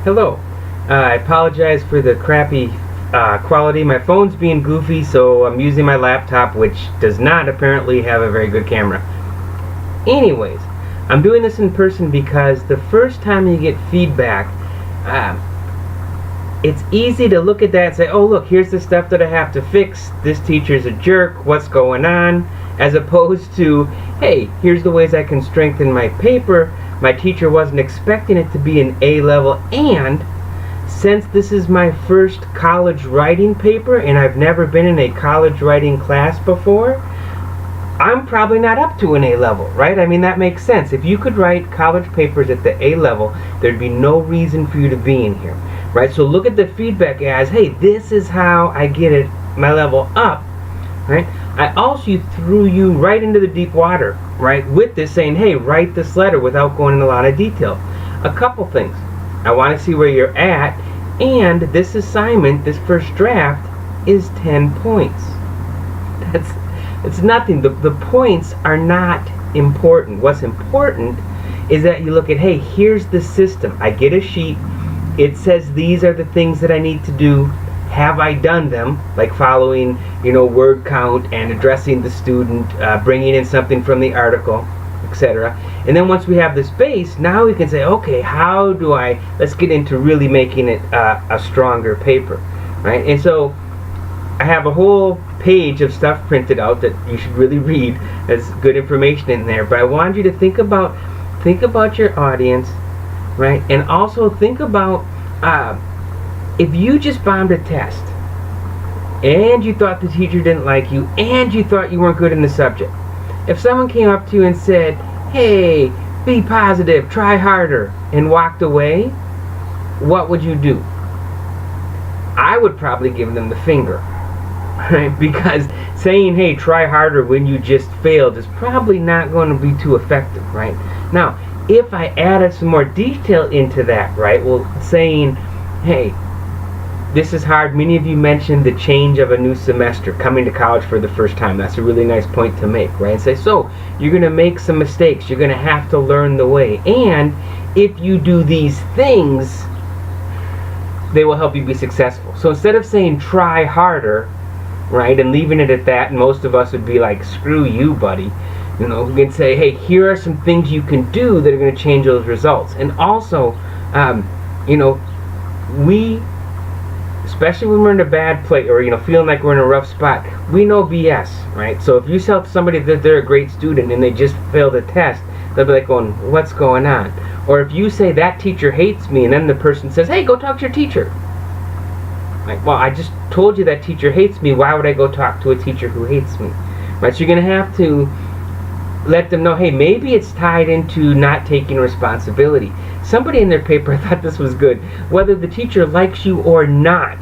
Hello. I apologize for the crappy quality. My phone's being goofy, so I'm using my laptop, which does not apparently have a very good camera. Anyways, I'm doing this in person because the first time you get feedback, it's easy to look at that and say, oh look, here's the stuff that I have to fix. This teacher's a jerk. What's going on? As opposed to, hey, here's the ways I can strengthen my paper. My teacher wasn't expecting it to be an A level, and since this is my first college writing paper and I've never been in a college writing class before, I'm probably not up to an A level, right? I mean, that makes sense. If you could write college papers at the A level, there'd be no reason for you to be in here, right? So look at the feedback as, hey, this is how I get it, my level up, right? I also threw you right into the deep water, right, with this saying, hey, write this letter without going into a lot of detail. A couple things. I want to see where you're at, and this assignment, this first draft, is 10 points. It's nothing. The points are not important. What's important is that you look at, hey, here's the system. I get a sheet. It says these are the things that I need to do. Have I done them? Like following, word count and addressing the student, bringing in something from the article, etc. And then once we have this base, now we can say, okay, how do let's get into really making it a stronger paper, right? And so I have a whole page of stuff printed out that you should really read. There's good information in there. But I want you to think about your audience, right? And also think about if you just bombed a test and you thought the teacher didn't like you and you thought you weren't good in the subject. If someone came up to you and said, hey, be positive, try harder, and walked away, what would you do? I would probably give them the finger, right? Because saying, hey, try harder when you just failed is probably not going to be too effective, right? Now, if I added some more detail into that, right? Well, saying, hey, this is hard. Many of you mentioned the change of a new semester, coming to college for the first time. That's a really nice point to make, right? And say, so, you're going to make some mistakes. You're going to have to learn the way. And if you do these things, they will help you be successful. So instead of saying try harder, right, and leaving it at that, and most of us would be like, screw you, buddy. We can say, hey, here are some things you can do that are going to change those results. And also, we, especially when we're in a bad place or feeling like we're in a rough spot, we know BS, right? So if you tell somebody that they're a great student and they just failed a test, they'll be like going, what's going on? Or if you say that teacher hates me and then the person says, hey, go talk to your teacher. Like, well, I just told you that teacher hates me. Why would I go talk to a teacher who hates me? Right? So you're going to have to let them know, hey, maybe it's tied into not taking responsibility. Somebody in their paper, I thought this was good, whether the teacher likes you or not,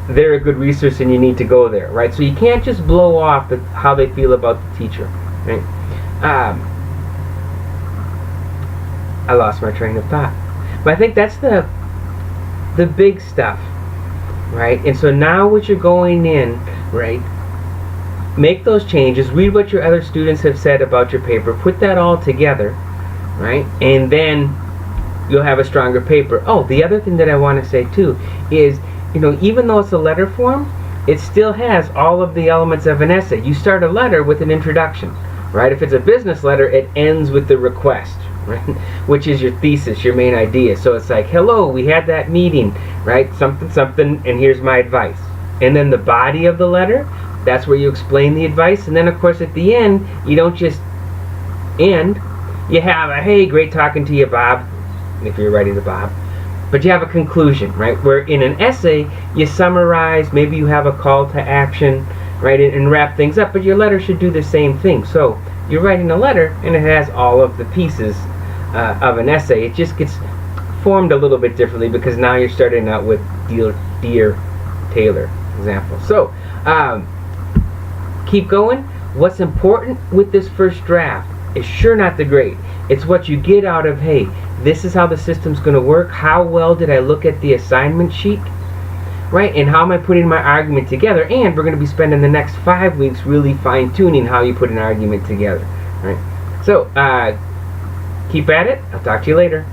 they're a good resource and you need to go there, right? So you can't just blow off how they feel about the teacher, right? I lost my train of thought. But I think that's the big stuff, right? And so now what you're going in, right, make those changes, read what your other students have said about your paper, put that all together, right? And then you'll have a stronger paper. Oh, the other thing that I want to say too is, even though it's a letter form, it still has all of the elements of an essay. You start a letter with an introduction, right? If it's a business letter, it ends with the request, right? Which is your thesis, your main idea. So it's like, hello, we had that meeting, right? Something, something, and here's my advice. And then the body of the letter, that's where you explain the advice. And then, of course, at the end, you don't just end. You have a, hey, great talking to you, Bob, if you're writing to Bob. But you have a conclusion, right? Where in an essay, you summarize, maybe you have a call to action, right? And wrap things up. But your letter should do the same thing. So you're writing a letter, and it has all of the pieces of an essay. It just gets formed a little bit differently because now you're starting out with Dear Taylor example. So, keep going. What's important with this first draft is sure not the grade. It's what you get out of, hey, this is how the system's going to work. How well did I look at the assignment sheet? Right? And how am I putting my argument together? And we're going to be spending the next 5 weeks really fine-tuning how you put an argument together. Right? So, keep at it. I'll talk to you later.